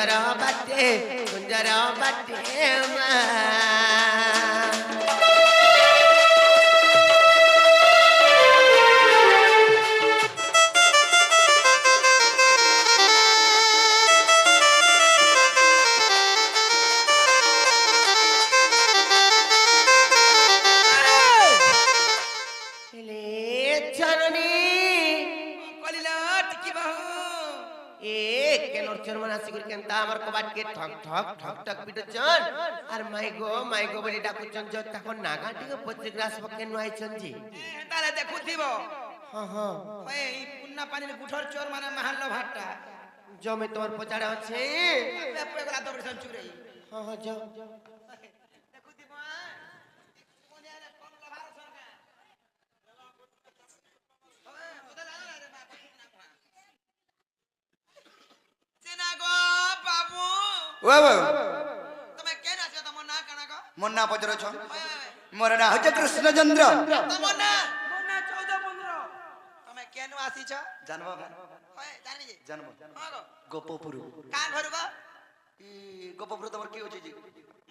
कुंजर बाटे ठक ठक ठक ठक पिटुचन और माई गो बोली डाकुचन जो तको नागा टिके पत्रिक रास पके नुआइचन जी ताले देखुथिबो हां हां ओए ई पुन्ना पानी गुठर चोर माने महाल्लो भाटा जो में तोर पचाड़े আছে पेपे गला तो बरसन चुरे हां हां जाओ देखुथिबो कोने रे कोन लभार सरका ओए ओदा लाला रे बाप सेना गो बाबू ओ बाबू તમે કેન આછો તમો ના કણા કો મોર ના પજરો છો મોર ના હજે કૃષ્ણચંદ્ર તમો ના 14 15 તમે કેન આસી છો জানবো ઓય જાની જી জানবো હા ગો গোপপুরু কান ভরব ই গোপপুরু তোমার কি হচ্ছে জি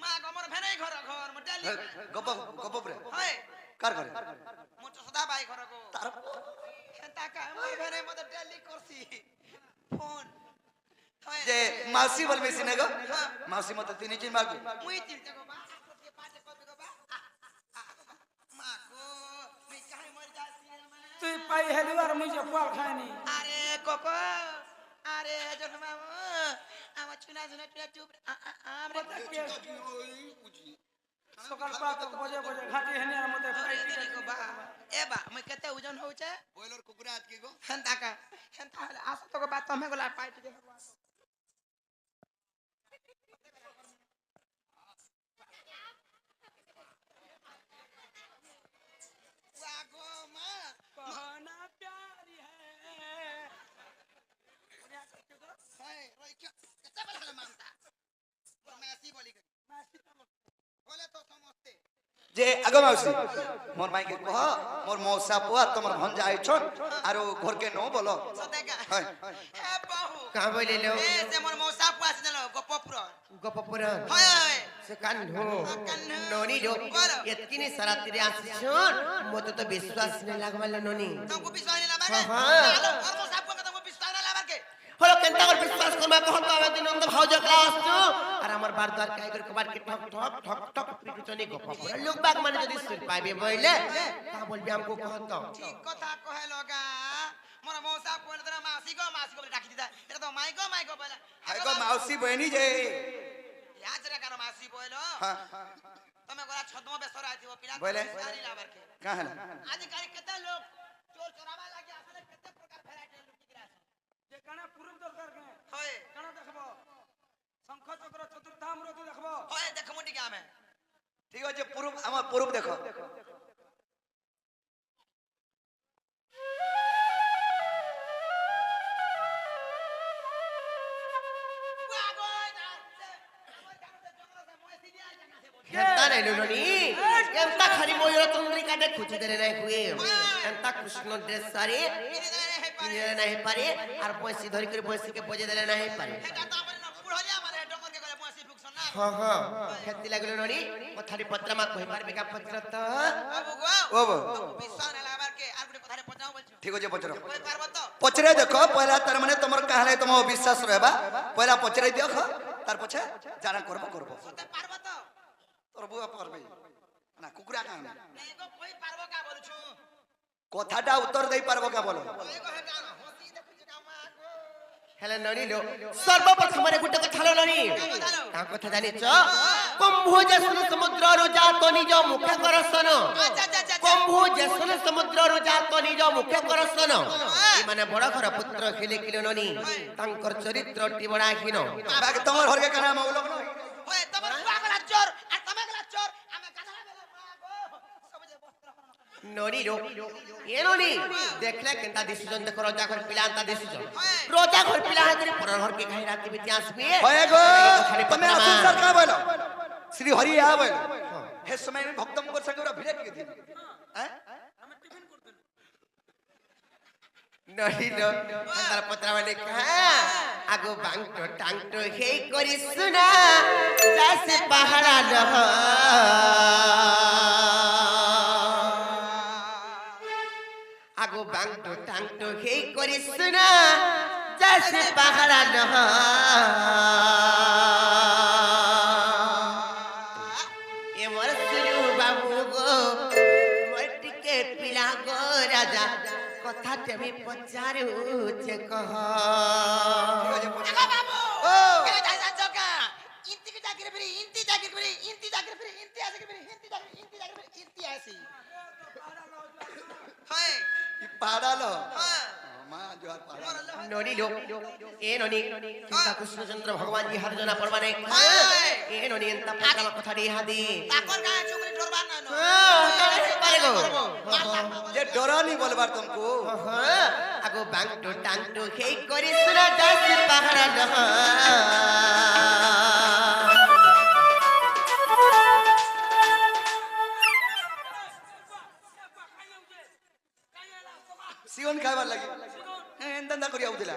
মা গো মোর ভেনাই ঘর ঘর মোটালি গোপপুরু হয় কার করে মোর তো সদা ভাই ঘর গো তার তাকা মোর ভেনাই মতে ডেলি করছি ফোন যে মাসি বলবে সিনে গো মাসি মতে তিনি চিন মাগো মুই চিনতে গো বা আজকে পাতে কবি গো বা মা গো মুই কাই মর যাচ্ছি রে মা তুই পাই হেলু আর মুই যে পাল খাইনি আরে কোকো আরে জন মামু আমার চুনা চুনা চুনা চুপ আমরা সকাল পাত বজে বজে ঘাটি হেনি আর মতে পাইটি গো বা এ বা মুই কেতে ওজন হউছে বয়লর কুকুরা আজকে গো হেন্তাকা হেন্তা আসো তো গো বা তুমি গলা পাইটি দে कहना प्यारी है যে আগো মাউসি মোর মাইকে কহ মোর মৌসা পুয়া তোমার ভঞ্জা আইছন আর ঘর কে নো বলো সদেকা হয় এ বাহু का बोले लो এ সে মোর মৌসা পাস দিলো গোপপুর गोपपुर হয় হয় से कान्हो कान्हो। नोनी रो बोलो। एतकिनी सरात्रि आछन मते तो विश्वास नहीं लागवाल नोनी तुमको विश्वास नहीं लागे हाँ, हाँ। हेलो और मौसा को तुमको विश्वास नहीं लागे হলো কেনটা করে বিশ্বাস করবা কহত আবে দিন অন্ত ভাউজ ক্লাস তো আর আমার বার দ্বার কাই করে কবার কি ঠক ঠক ঠক ঠক পিটুচনি গোপপুর লোক বাগ মানে যদি সুর পাইবে বইলে তা বলবি আমকো কহত ঠিক কথা কহে লগা মোর মৌসা কোন তোরা মাসি গো বলে ডাকি দিতা এটা তো মাই গো বলে হাই গো মাউসি বহনি যে ইয়াজ রে কার মাসি বইলো হ্যাঁ তুমি গোলা ছদম বেসর আইতিও পিলা বলে? সারি লাবার কে কা হল আজ কাল কেতে লোক চোর চোরাবা লাগি আসলে কেতে প্রকার ভ্যারাইটি লুকি গিরা আছে যে কানা পুরুষ দরকার কে হয় কানা দেখবো শঙ্খ চক্র চতুর্ধাম রতি দেখবো হয় দেখমু টিকে আমি ঠিক আছে পুরুব আমার পুরুব দেখো হেতা নাই ননি এন্তা খালি ময়ূর চন্দ্রিকা দেখুছি দেরে নাই হুয়ে এন্তা কৃষ্ণ ড্রেস সারি কিনে নাই পারে আর পয়সি ধরি করে পয়সিকে বজে দেলে নাই পারে হ্যাঁ হ্যাঁ খেতি লাগলো ননি কথাটি পত্রমা কই পারবে কা পত্র তো ও বো ঠিক আছে পচর পচরে দেখো পয়লা তার মানে তোমার কাহলে তোমার বিশ্বাস রহবা পয়লা পচরে দেখো তার পছে জানা করব তোর বুয়া পারবে না কুকুরা কান কথাটা উত্তর দেই পারবো কা বলো হেলে ননি লো সর্বপ্রথমে গুটে কথা হলো ননি তা কথা জানিছ কুম্ভোজ সমুদ্রর জাত নিজ মুখে করসন কুম্ভোজ সমুদ্রর জাত নিজ মুখে করসন মানে বড় ঘর পুত্র খেলে কিলো ননি তাঙ্কর চরিত্রটি বড় হীন বাকি তোমার ঘরকে কানা মৌলক নয় ননি रो ये ननी देखले केनता डिसीजन देखो रोजा घर पिला अंता डिसीजन रोजा घर पिला है पर घर के खाई रात बिती आसबे होए गो তুমি আসুন সরকার বলো শ্রী হরি আ বলো হে সময় में भक्तम कर सके भिड़े के दिन हैं আমি টিফিন করতে নহিল তার পত্রা মানে আগো বাংটো টাংটো হেই করি শুনা যাসে পাহাড়া লহ আগো বাংটো টাংটো হেই করি শুনা যাসে পাহাড়া লহ এমর সুরু বাবু গো মোর টিকে পিলা গো রাজা কথা তুমি পচারুছে কহ দেখো বাবু ও। কেন যাই যাচ্ছ কা ইন্তি কি চাকরি ফিরি ইন্তি চাকরি ফিরি ইন্তি চাকরি ফিরি ইন্তি আসি ফিরি ইন্তি চাকরি ফিরি ইন্তি আসি হয় পাহাড়ালো হ্যাঁ মা জোয়ার পাহাড়ালো ননি লোক এ ননি চিন্তা কৃষ্ণচন্দ্র ভগবান ইহার জনা পরমানে এ ননি এন্তা পাতাল কথা রে হাদি তাকর গায়ে চুমরি ডরবার না নো পারে গো যে ডরানি বলবার তুমকু আগো বাংটো টাংটো হেই করি শুনা যাস পাহাড়া লহ সিওন খাইবার লাগি এন্দা করি আউদিলা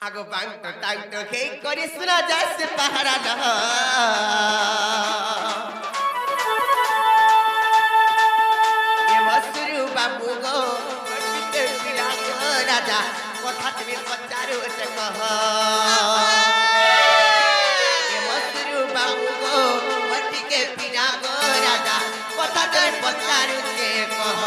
আগো বাংটো টাংটো হেই করি শুনা যাস পাহাড়া লহ এ মসুরু বাবু গো পিতে পিলা গো রাজা কথা তুমি পচারুছে কহ এ মসুরু বাবু গো পিতে পিলা গো রাজা কথা তুমি পচারুছে কহ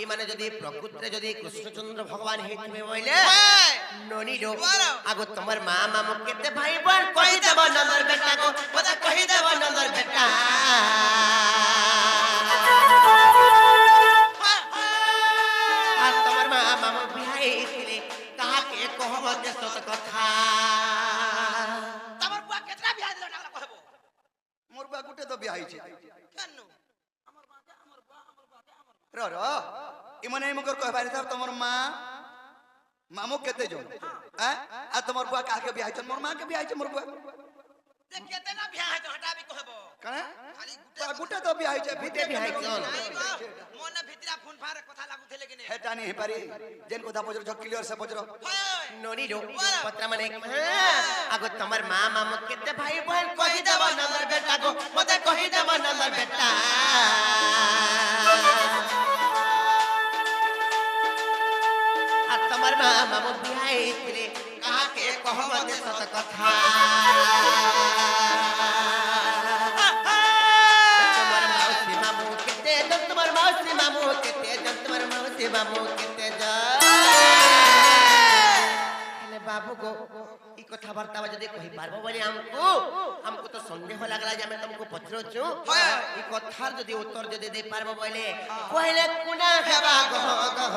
মানে যদি প্রকৃতরে যদি কৃষ্ণচন্দ্র ভগবান হেইবে বইলে ননি লোক আগো তোমার মা মামু কেতে ভাই বোন কহি দেব নন্দর বেটা গো কথা কহি দেব নন্দর বেটা আর তোমার মা মামু বিহাই ছিলে কাহাকে কহব যে সত কথা তোমার বুয়া কেতরা বিয়া দিল টাকা কহব মোর বা গুটে তো বিয়া হইছে কেন র র ইমনে মুকর কহবারি থাক তোমার মা মামু কেতে জন হ্যাঁ আর তোমার বুয়া কাকে বিয়া হইছে মোর মা কে বিয়া হইছে মোর বুয়া যে কেতে না বিয়া হয়তো হটাবি কহব কানে খালি তা গুটে তো বিয়া হইছে ভিতে বিয়া হইছে। নাই গো মনে ভিতরা ফোন ফারে কথা লাগুথিলে কিনে হেটা নি পারি যেন কথা বজর জ ক্লিয়ার সে বজর হয় ননি লোক পত্রা মানে আগো তোমার মা মামু কেতে ভাই বোন কহি দেব নন্দর বেটা গো কথা কহি দেব নন্দর বেটা আর তোমার মা মামু বিহাই ছিলে কাহাকে কহব যে সত কথা তোমার মাউসি মামু কেতে জন তোমার মাউসি মামু কেতে জন তোমার মাউসি মামু কেতে জন হেলে বাবু গো ই কথাবার্তা যদি কহি পারবো বলে আমকু তো সন্দেহ লাগলা যে আমি তোমাকে পত্রছু ই কথার যদি উত্তর যদি দেই পারবো বলে কইলে কোনা হেবা গহ গহ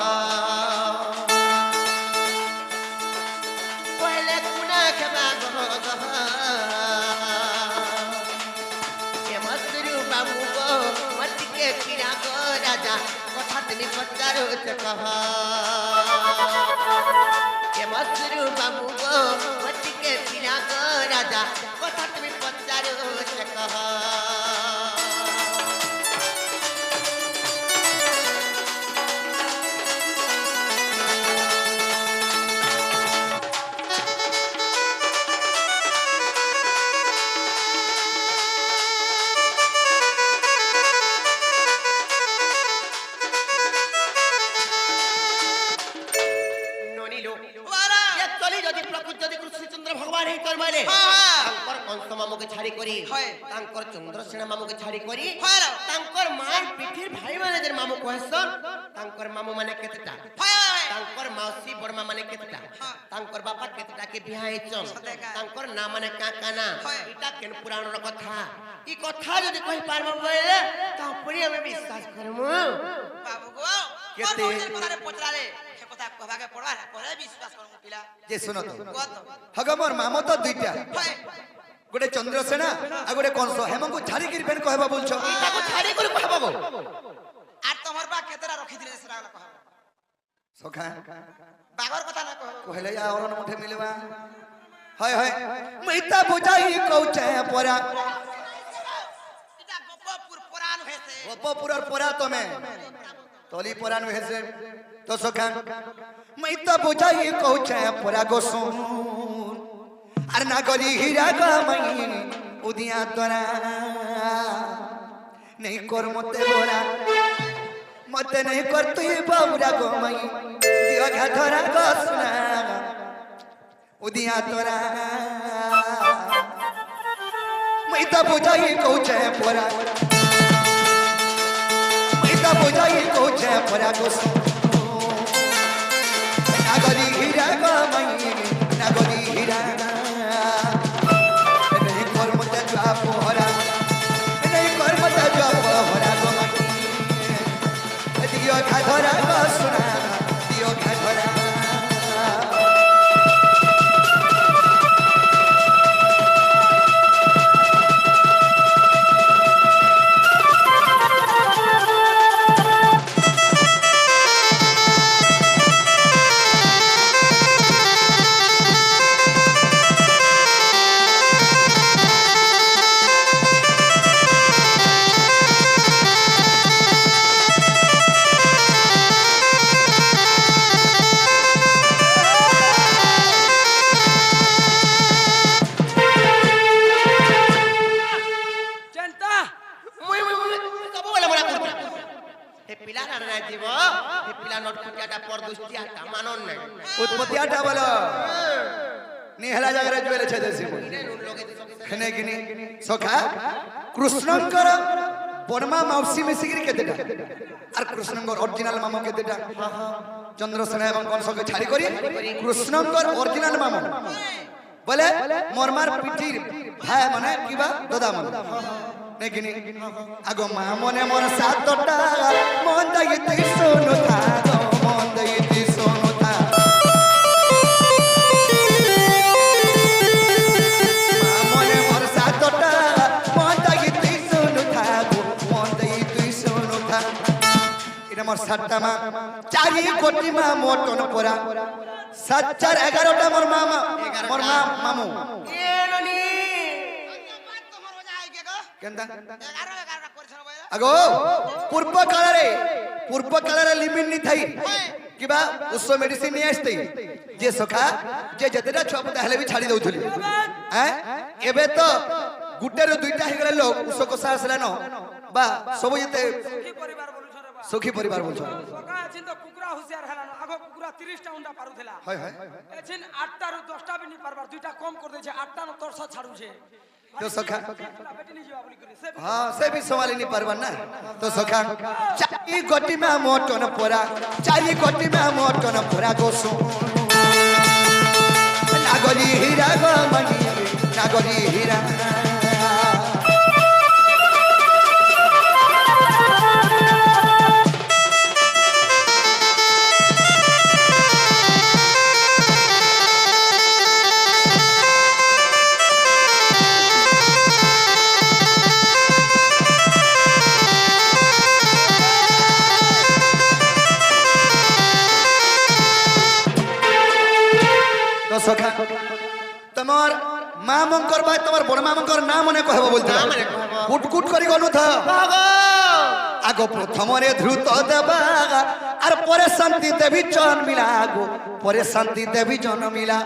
কইলে কোনা হেবা গহ গহ এ মসরু বাবু গো মতিকে কিরা গো রাজা কথা তুমি পচারুছে কহ এ মসরু বাবু গো মতিকে কিরা গো রাজা কথা তুমি পচারুছে কহ ননি লোক ওরা চলি যদি প্রকৃত যদি কৃষ্ণচন্দ্র ভগবান হেই তোর মানে হ্যাঁ। তাঙ্কর করি হয়। তাঙ্কর চন্দ্রসেনা মামুকে ছাড়ি করি হয় না। তাঙ্কর মায়ের পিঠির ভাই মানে যে মামু কহেছন তাঙ্কর মামু মানে কেতেটা হয় তাঙ্কর মাউসী বড়মা মানে কেতেটা হ্যাঁ। তাঙ্কর বাপা কেতেটাকে বিয়া ହେଇଛন সতেকা। তাঙ্কর না মানে কাকা না হয়। এটা কেন পুরাণর কথা ই কথা যদি কই পারবা বলে তারপরে আমি বিশ্বাস করমু বাবু গো কেতে? কোন কথারে পচরালে সে কথা কভাগে পড়া পরে বিশ্বাস করমু পিলা যে শুনো তো কত হগ মোর মামো তো দুইটা হয় গোটে চন্দ্রসেনা আর গোটে কংস হেমঙ্কু ছাড়ি কিরি ফেন কহবা বলছো তাকে ছাড়ি করে কহবা গো আর তোমার বা কেতেরা রখি দিলে সেটা কহ সখা বাগর কথা না কহ কহিলে যা অরণ মুঠে মিলবা হয় হয় মইতা বুঝাই কৌছে পরা এটা গোপপুর পুরাণ হয়েছে গোপপুরর পরা তুমি তলি পরান হয়েছে তো সখা মইতা বুঝাই কৌছে পরা গোসু আর না গলি হীরা গামাই উদিয়া তোরা নেই কর মতে বরা মতে নেই কর তুই বাউরা গোমাই দিও ঘা ধরা গোসনা উদিয়া তোরা মইতা বুঝাই কৌছে পরা মইতা বুঝাই কৌছে পরা গোসু নাগরি হীরা গামাই নাগরি হীরা नहीं कर्मता जो पोहरा नहीं कर्मता जो पोहरा गोमाटी दियो घाधरा सुना दियो घाधरा চেন্তা মুই সবু বলে মনে করব হে পিলা না না জীব হে পিলা নটকুটিয়াটা পরদুষ্টিয়াটা মানন নাই उत्पत्तियाटा बोलो निहला जागरे जुएले छे देसी ইনে নুন লগে खने किनी सखा कृष्णंकर बनमा माउसी मिसिगिरी केतेटा আর কৃষ্ণঙ্গর অরিজিনাল মামু কেতেটা চন্দ্রসেনা এবং কংসকে ছাড়ি করি কৃষ্ণঙ্গর অরিজিনাল মামু বলে মরমার পিঠির ভাই মানে কিবা দাদা মানে নেকিনি আগো মা মনে মোর সাতটা মন দাইতে শোনো থা গো মন দাইতে শোনো থা মা মনে মোর সাতটা মন দাইতে শোনো থা গো মন দাইতে শোনো থা এটা মোর সাতটা মা চারি কোটি মা মোটন পরা 7/4 11টা মোর মামা মোর মা মামু এ ননি তোমার ওজা আইগে গো কেনতা 11 করিছন বইলা আগো পূর্ব কাଳରେ লিমিট নি থাই কিবা উৎস মেডিসিন নি আসতে যে সখা যে যেতেটা ছুয়া পুতা হেলে বি ছাড়ি দউথলি হ্যাঁ এবে তো গুটের দুইটা হে গলে লোক উৎস কষা আসলে ন বা সব যেতে কি পরিবার বলছ রে বা সুখী পরিবার বলছ সকা আছিন তো কুকুরা হুঁশিয়ার হেলানো আগ কুকুরা 30টা উন্ডা পারুথিলা হয় হয় এছিন 8টা রু 10টা বি নি পারবার দুইটা কম করে দেছে 8টা ন 300 ছাড়ুছে তো সখা বেটি নি যাবা বলি করে সে हाँ से भी सवाल नहीं परवान ना तो सखा चारी गोटी में मोटन पोरा चारी गोटी में मोटन पोरा गोसो नागरी हीरा गो मणि नागरी हीरा तो सखा तमर मां मंकर भाई तमर बड़ मां मंकर नाम मने कहबो बोलते ना मने कहबो। कुट कुट करी गनु था বাবা আগো প্রথমরে দ্রুত দেবা আর পরে শান্তি দেবী জন মিলা আগো পরে শান্তি দেবী জন মিলা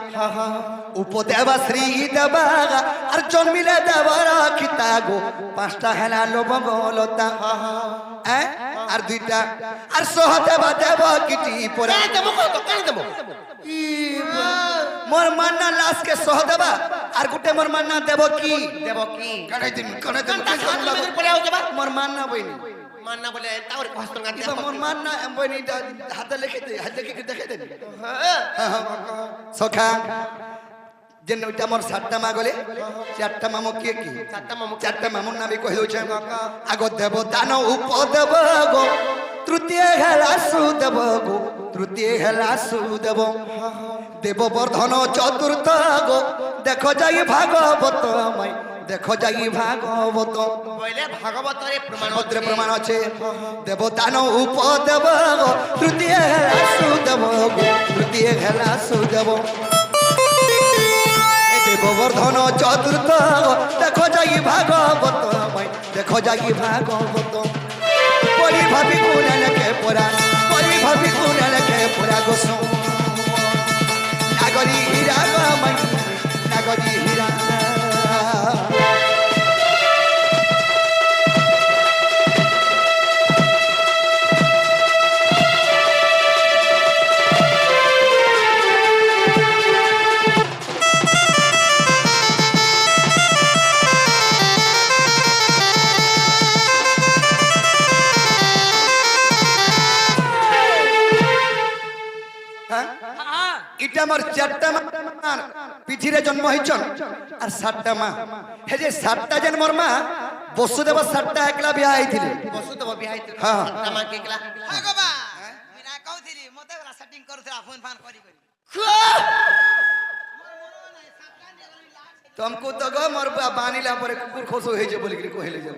উপদেবা শ্রী দেবা আর জন মিলে দেবা রাখিতা গো পাঁচটা হেলা লবঙ্গলতা আর দুইটা আর সহদেবা দেব কিটি পরা কানে দেবো কত কানে দেবো মোর মান্না লাশ কে সহ দেবা আর গুটে মোর মান্না দেব কি দেব কি কাটাই দিন কাটাই দিন তা সাত নম্বর পরে আও যাবা মোর মান্না বইনি মান্না বলে তাওর কষ্ট গাতি কিবা মোর মান্না বইনি হাতে লিখে দে হাতে লিখে দেখে দে হ্যাঁ সখা যে ওইটা মোর সাতটা মা গলে চারটা মামু কিয়ে কি চারটা মামু চারটা মামুর নামে কই দউছে আগ দেব দান উপদেব গো তৃতীয় হেলা সুদেব গো তৃতীয় হেলা সুদেব দেব বর্ধন চতুর্থ গো দেখো যাই ভাগবত মাই দেখো যাই ভাগবত বলে ভাগবতরে প্রমাণ ভদ্রে প্রমাণ আছে দেব দান উপদেব গো তৃতীয় হেলা সুদেব গো তৃতীয় হেলা সুদেব দেববর্ধন চতুর্থ দেখো যাই ভাগবত দেখো যাই ভাগবত পরি ভাবি কোনা লেখে পড়া পরি ভাবি কোনা লেখে পড়া গোস নাগরি হীরা গামাই নাগরি হীরা হ্যাঁ এটা আমার চারটা মা পিঠিরে জন্ম হয়েছন আর সাতটা মা হে যে সাতটা যেন মোর মা বসুদেব সাতটা একলা বিয়া হয়েছিল বসুদেব বিহাইতে হ্যাঁ। আমাকে একলা ভগবান মুই না কହୁଥିଲି মতে গলা সেটিং କରୁଥିଲା ফোন ফান କରି କରି तुमको तो गो मोर बानीला पर कुकुर खोसो हे जे बोल के कहले जे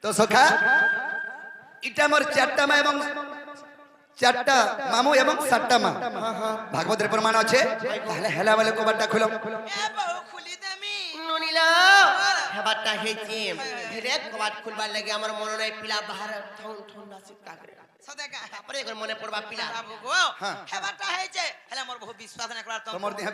तो सखा इटा मोर चारटा मा एवं चारटा मामू एवं सातटा मा भागवतेर प्रमाण আছে তাহলে হেলা বলে কবারটা খুলো এ বহু খুলি দেমি নুনিলা হেবারটা হেইছে রে কবাট খুলবার লাগি আমার মনে নাই পিলা বাহার ঠান্ডা চিৎকার করে সদেকা তারপরে এবার মনে পড়বা পিলা বাবু গো হ্যাঁ। হেবাটা হইছে হেলে মোর বহু বিশ্বাস না করার তোমার দেহ